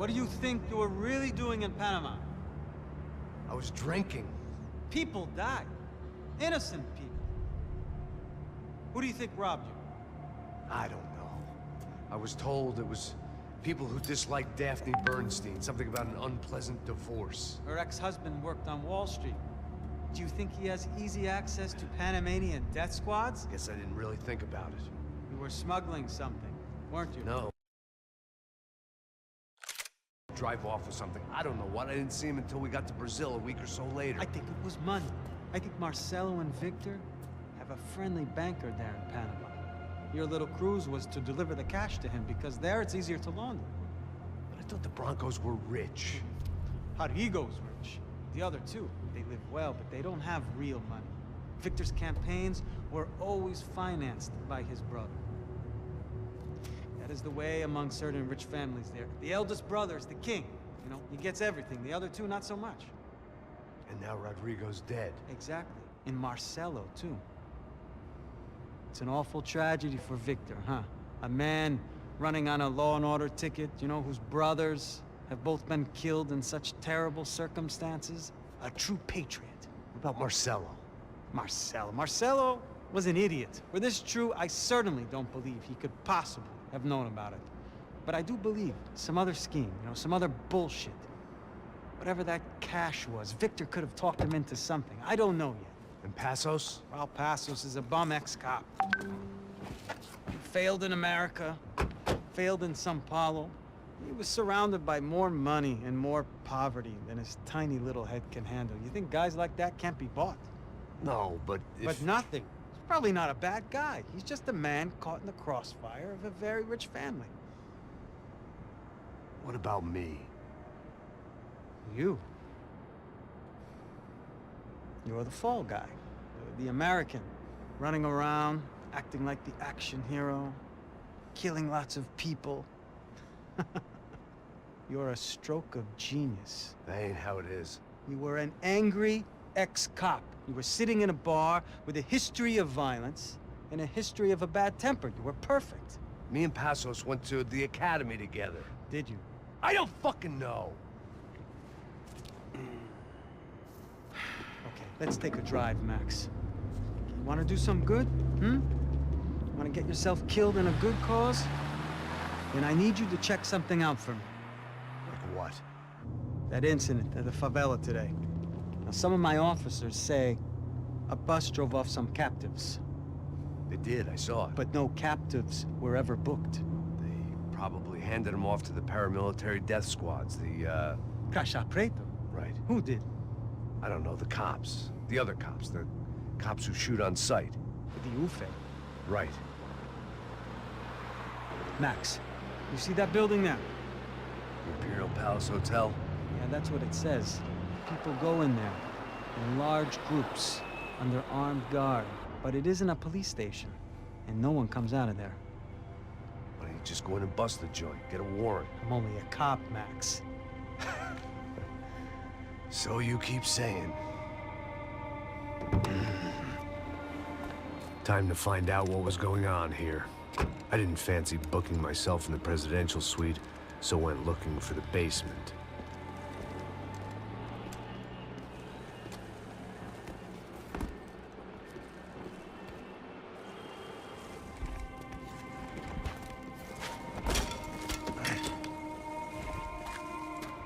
What do you think you were really doing in Panama? I was drinking. People died. Innocent people. Who do you think robbed you? I don't know. I was told it was people who disliked Daphne Bernstein, something about an unpleasant divorce. Her ex-husband worked on Wall Street. Do you think he has easy access to Panamanian death squads? Guess I didn't really think about it. You were smuggling something, weren't you? No. Drive off or something. I don't know what. I didn't see him until we got to Brazil a week or so later. I think it was money. I think Marcelo and Victor have a friendly banker there in Panama. Your little cruise was to deliver the cash to him because there it's easier to launder. But I thought the Broncos were rich. Rodrigo's rich. The other two, they live well, but they don't have real money. Victor's campaigns were always financed by his brother. That is the way among certain rich families there. The eldest brother is the king. You know, he gets everything. The other two, not so much. And now Rodrigo's dead. Exactly. And Marcelo, too. It's an awful tragedy for Victor, huh? A man running on a law and order ticket, you know, whose brothers have both been killed in such terrible circumstances. A true patriot. What about Marcelo? Marcelo was an idiot. Were this true, I certainly don't believe he could possibly have known about it. But I do believe some other scheme, you know, some other bullshit. Whatever that cash was, Victor could have talked him into something. I don't know yet. And Passos? Well, Passos is a bum ex-cop. He failed in America, failed in São Paulo. He was surrounded by more money and more poverty than his tiny little head can handle. You think guys like that can't be bought? No, but if... But nothing. He's probably not a bad guy. He's just a man caught in the crossfire of a very rich family. What about me? You. You're the fall guy. The American. Running around, acting like the action hero. Killing lots of people. You're a stroke of genius. That ain't how it is. You were an angry ex-cop. You were sitting in a bar with a history of violence and a history of a bad temper. You were perfect. Me and Passos went to the academy together. Did you? I don't fucking know. Okay, let's take a drive, Max. You want to do some good? Want to get yourself killed in a good cause? Then I need you to check something out for me. Like what? That incident at the favela today. Now, some of my officers say a bus drove off some captives. They did, I saw it. But no captives were ever booked. They probably handed them off to the paramilitary death squads, the, Caixa Preto? Right. Who did? I don't know, the cops. The other cops, the cops who shoot on sight. The UFE. Right. Max, you see that building there? Imperial Palace Hotel? Yeah, that's what it says. People go in there, in large groups, under armed guard. But it isn't a police station, and no one comes out of there. Why don't you just go in and bust the joint, get a warrant? I'm only a cop, Max. So you keep saying. Time to find out what was going on here. I didn't fancy booking myself in the presidential suite, so went looking for the basement.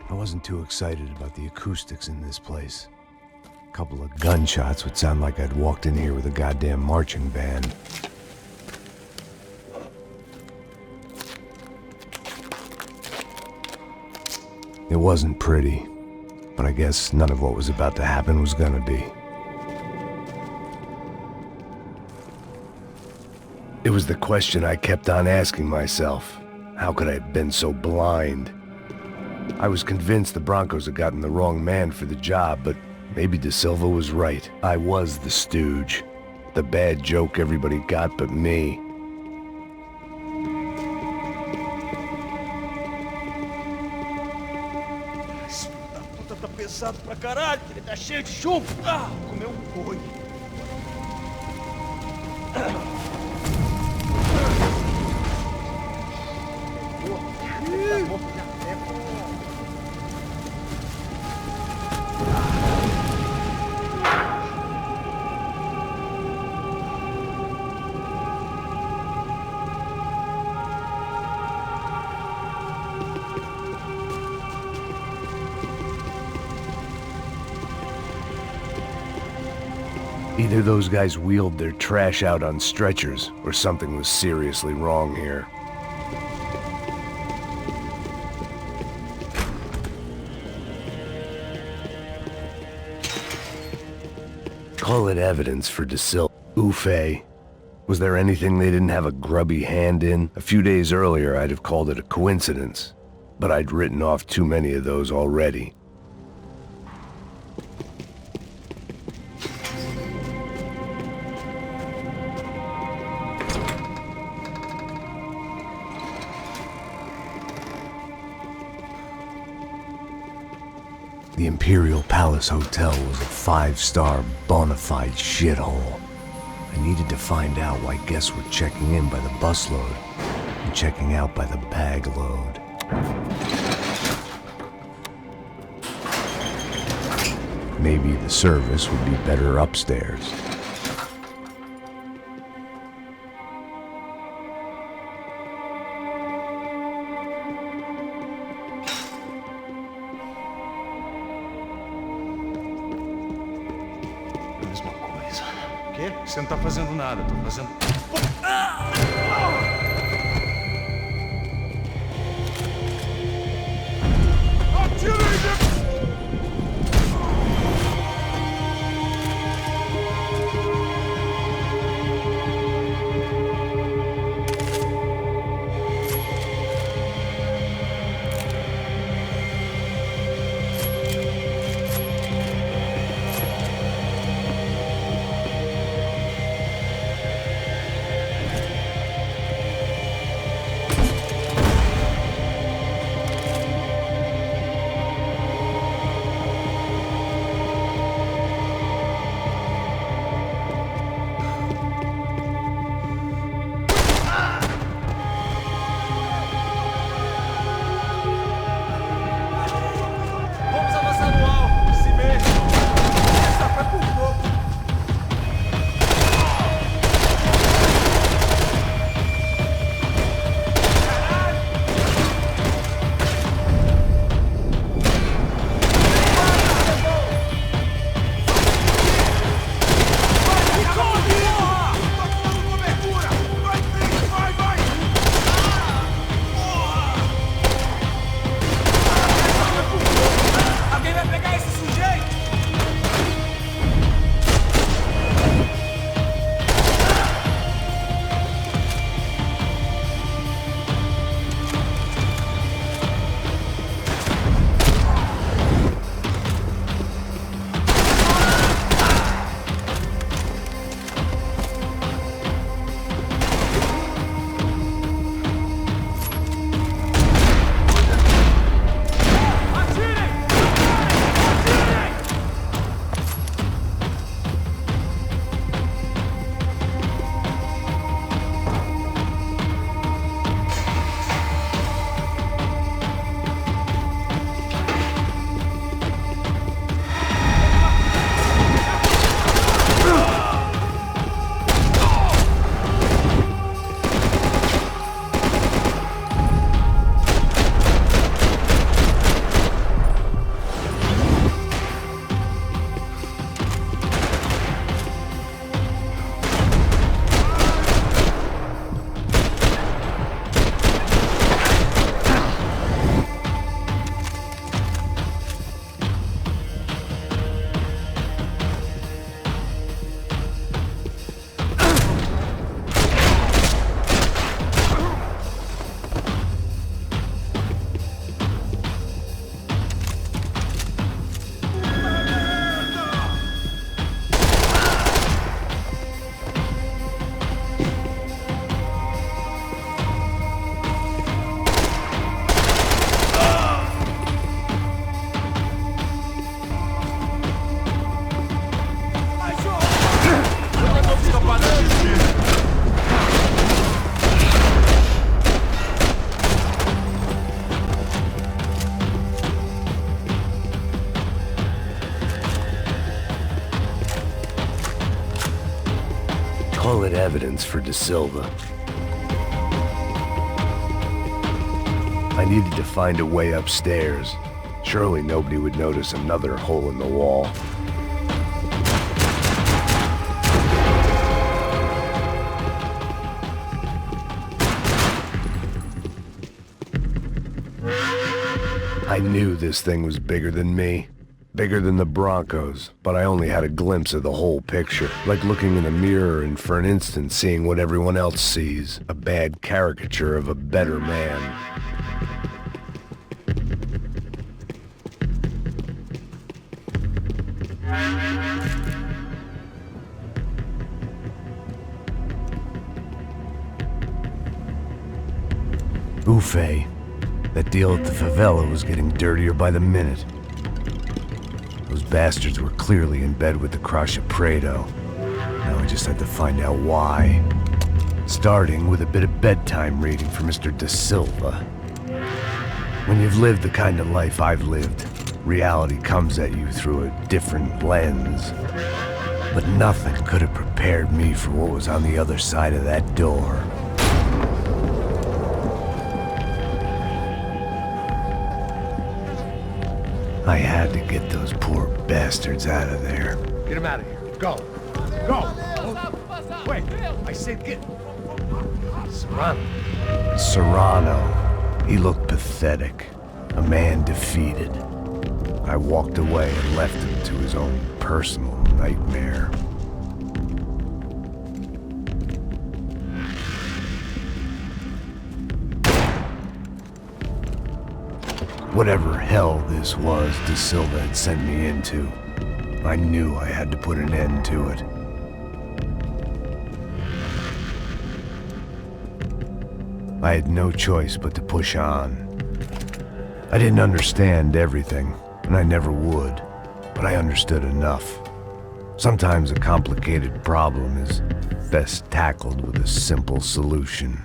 I wasn't too excited about the acoustics in this place. A couple of gunshots would sound like I'd walked in here with a goddamn marching band. It wasn't pretty, but I guess none of what was about to happen was gonna be. It was the question I kept on asking myself. How could I have been so blind? I was convinced the Broncos had gotten the wrong man for the job, but maybe De Silva was right. I was the stooge. The bad joke everybody got but me. Tá pesado pra caralho, ele tá cheio de chumbo. Ah, comeu boi. Either those guys wheeled their trash out on stretchers, or something was seriously wrong here. Call it evidence for DeSilva. Oofe. Was there anything they didn't have a grubby hand in? A few days earlier, I'd have called it a coincidence, but I'd written off too many of those already. The Imperial Palace Hotel was a 5-star bona fide shithole. I needed to find out why guests were checking in by the busload and checking out by the bag load. Maybe the service would be better upstairs. Quê? Você não tá fazendo nada, tô fazendo... Call it evidence for DeSilva. I needed to find a way upstairs. Surely nobody would notice another hole in the wall. I knew this thing was bigger than me. Bigger than the Broncos, but I only had a glimpse of the whole picture, like looking in a mirror and for an instant seeing what everyone else sees, a bad caricature of a better man. Ufe, that deal at the favela was getting dirtier by the minute. Those bastards were clearly in bed with the Crusher Prado. Now I just had to find out why. Starting with a bit of bedtime reading for Mr. Da Silva. When you've lived the kind of life I've lived, reality comes at you through a different lens. But nothing could have prepared me for what was on the other side of that door. I had to get those poor bastards out of there. Get him out of here. Go. Go. Wait. I said get... Serrano. Serrano. He looked pathetic. A man defeated. I walked away and left him to his own personal nightmare. Whatever hell this was Da Silva had sent me into, I knew I had to put an end to it. I had no choice but to push on. I didn't understand everything, and I never would, but I understood enough. Sometimes a complicated problem is best tackled with a simple solution.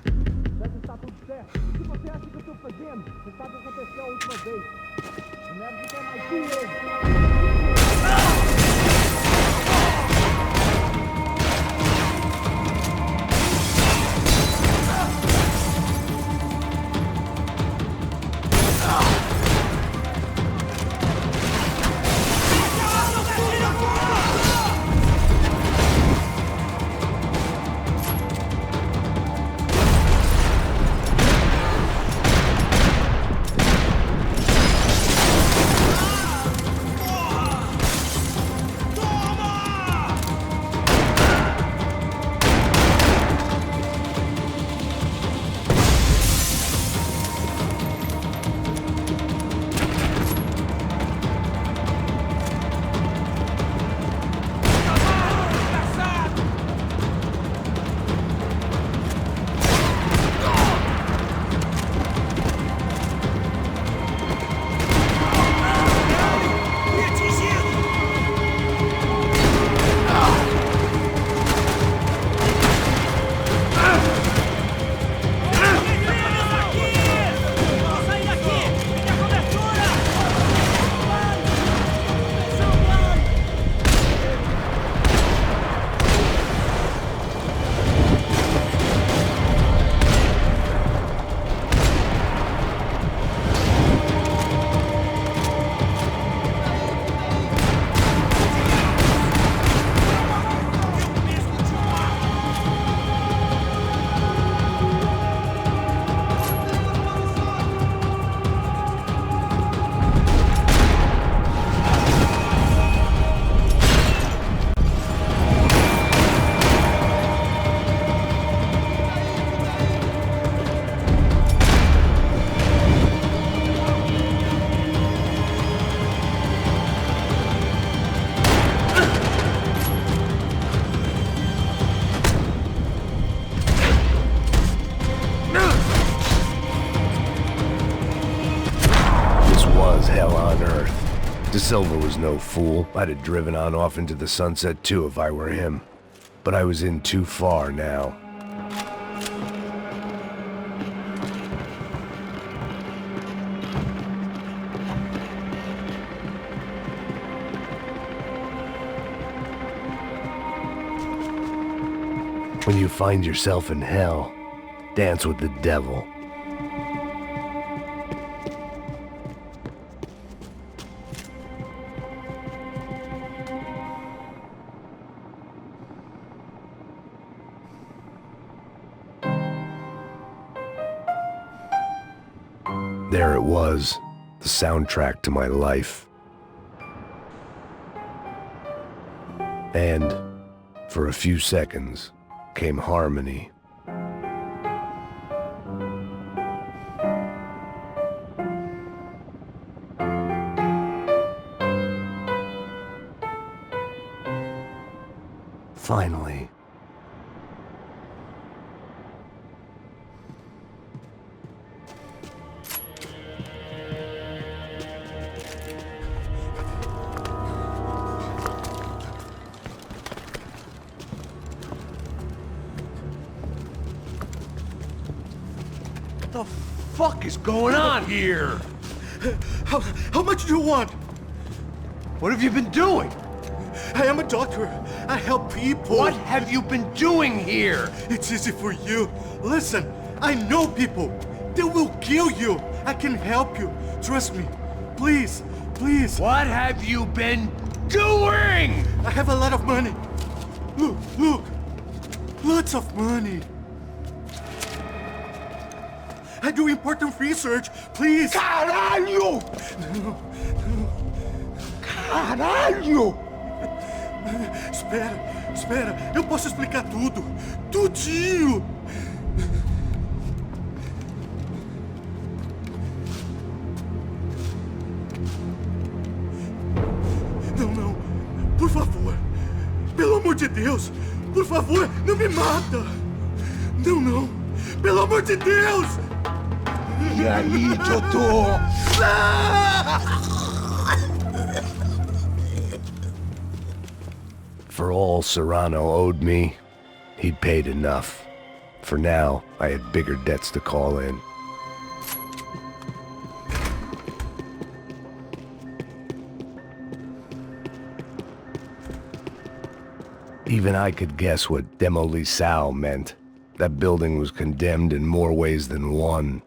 Da Silva was no fool. I'd have driven on off into the sunset too if I were him. But I was in too far now. When you find yourself in hell, dance with the devil. There it was, the soundtrack to my life. And, for a few seconds, came harmony. Finally. What the fuck is going on here? How much do you want? What have you been doing? I am a doctor. I help people. What have you been doing here? It's easy for you. Listen, I know people. They will kill you. I can help you. Trust me. Please, please. What have you been doing? I have a lot of money. Look, look. Lots of money. I do important research. Please. Caralho! Caralho! Espera, espera. Eu posso explicar tudo. Tudinho. Não, não. Por favor. Pelo amor de Deus. Por favor, não me mata. Não, não. Pelo amor de Deus. E aí, doutor? For all Serrano owed me, he'd paid enough. For now, I had bigger debts to call in. Even I could guess what demolição meant. That building was condemned in more ways than one.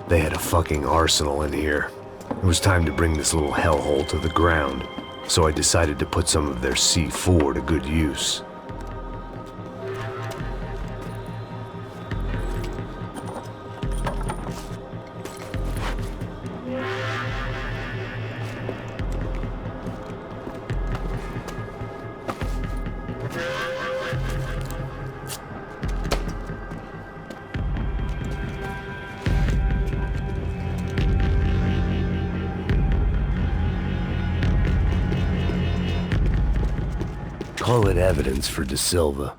They had a fucking arsenal in here. It was time to bring this little hellhole to the ground, so I decided to put some of their C4 to good use. Call it evidence for De Silva.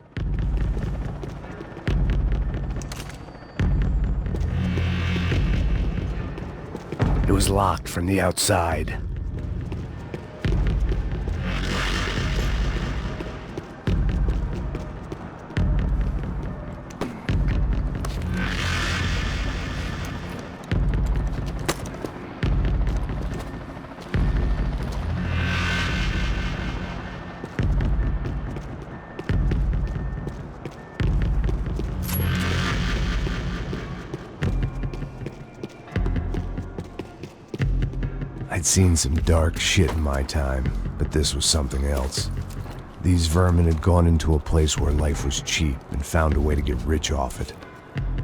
It was locked from the outside. I'd seen some dark shit in my time, but this was something else. These vermin had gone into a place where life was cheap and found a way to get rich off it.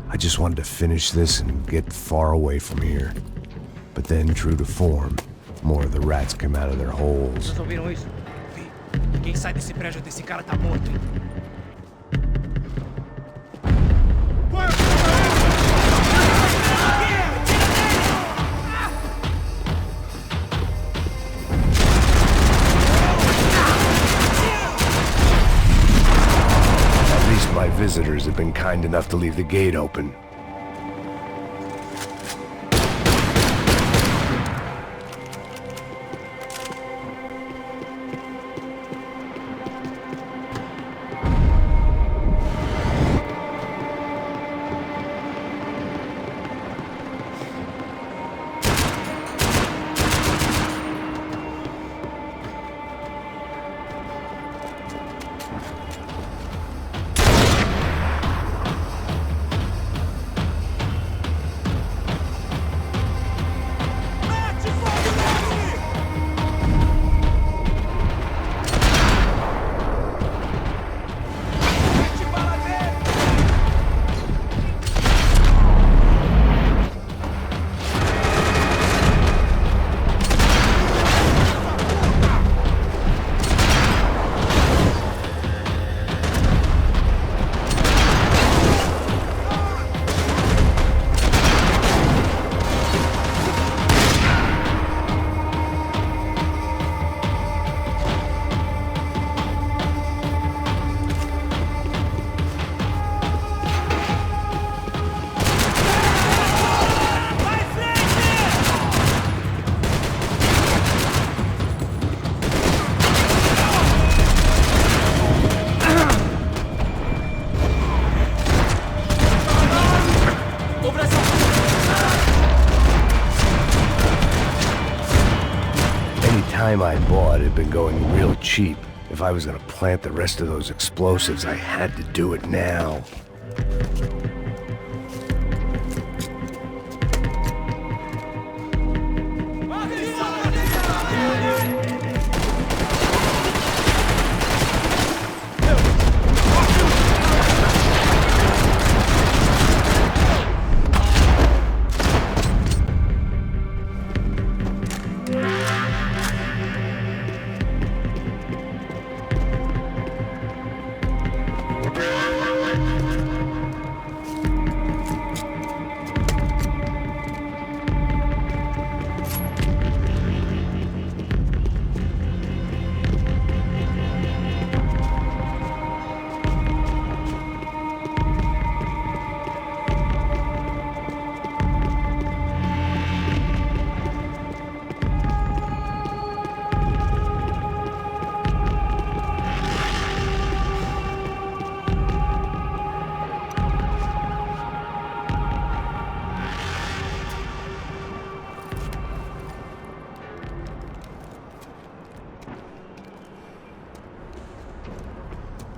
I just wanted to finish this and get far away from here. But then, true to form, more of the rats came out of their holes. Vocês ouviram isso? Vi. Quem sai desse prédio desse cara tá morto, hein? My visitors have been kind enough to leave the gate open. time I bought had been going real cheap. If I was gonna plant the rest of those explosives, I had to do it now.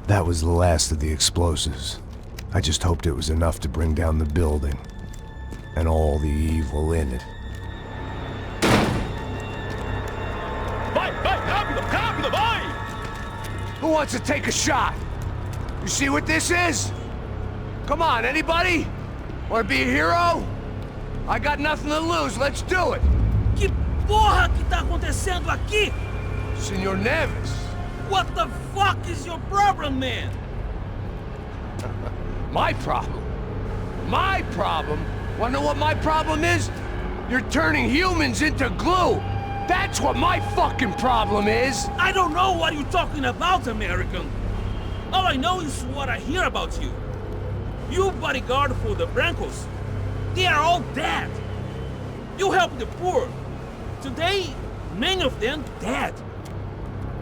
That was the last of the explosives. I just hoped it was enough to bring down the building. And all the evil in it. Vai, rápido, rápido, vai! Who wants to take a shot? You see what this is? Come on, anybody? Want to be a hero? I got nothing to lose, let's do it! Que porra que tá acontecendo aqui? Senor Neves. What the fuck is your problem, man? My problem? My problem? Wanna know what my problem is? You're turning humans into glue! That's what my fucking problem is! I don't know what you're talking about, American. All I know is what I hear about you. You bodyguard for the Brancos. They are all dead. You help the poor. Today, many of them dead.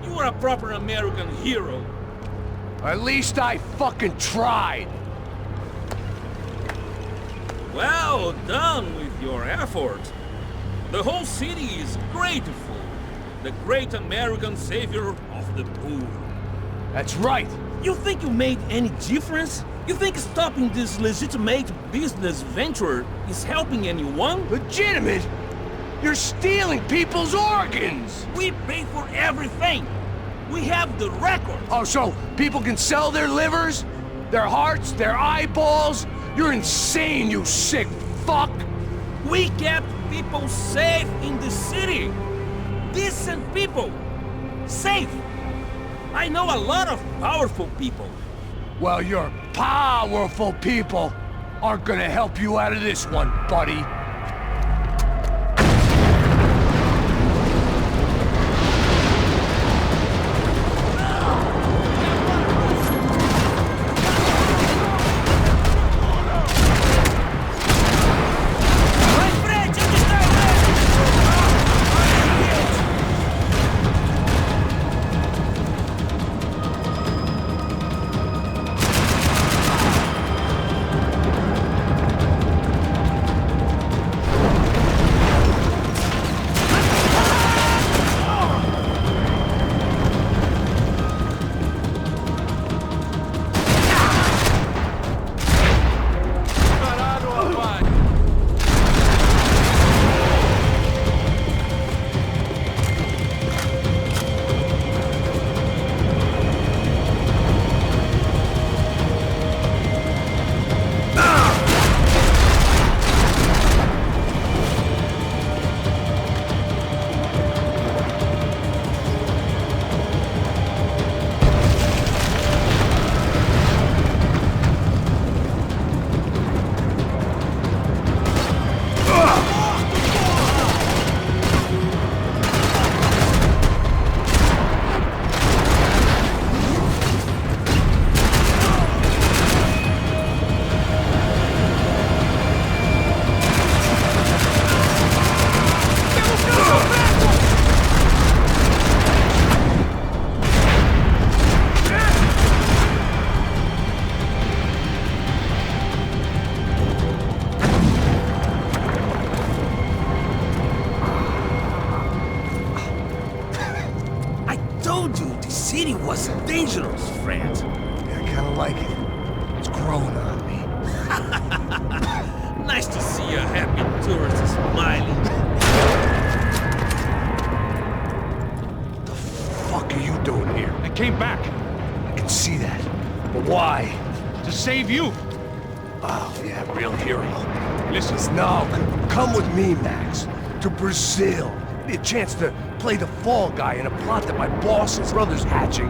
You are a proper American hero. At least I fucking tried. Well done with your effort. The whole city is grateful. The great American savior of the poor. That's right. You think you made any difference? You think stopping this legitimate business venture is helping anyone? Legitimate? You're stealing people's organs! We pay for everything. We have the record. Oh, so people can sell their livers? Their hearts? Their eyeballs? You're insane, you sick fuck! We kept people safe in the city. Decent people. Safe. I know a lot of powerful people. Well, your powerful people aren't gonna help you out of this one, buddy. city was dangerous, Fred. Yeah, I kinda like it. It's growing on me. Nice to see a happy tourist smiling. The fuck are you doing here? I came back I can see that. But why? to save you. Oh, yeah, real hero. Listen, No, come with me, Max. To Brazil. Be a chance to play the fall guy in a plot that my boss's brother's hatching.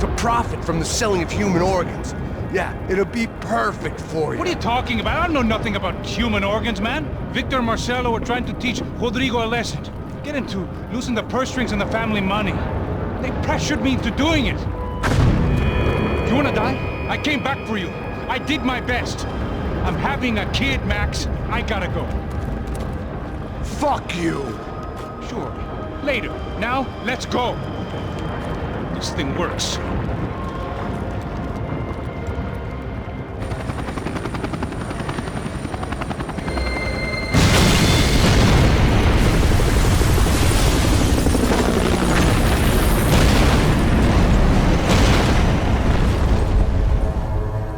To profit from the selling of human organs. Yeah, it'll be perfect for you. what are you talking about? I know nothing about human organs, man. Victor and Marcelo were trying to teach Rodrigo a lesson. Get him to loosen the purse strings and the family money. They pressured me into doing it. You wanna die? I came back for you. I did my best. I'm having a kid, Max. I gotta go. Fuck you! Sure, later. Now, let's go. This thing works.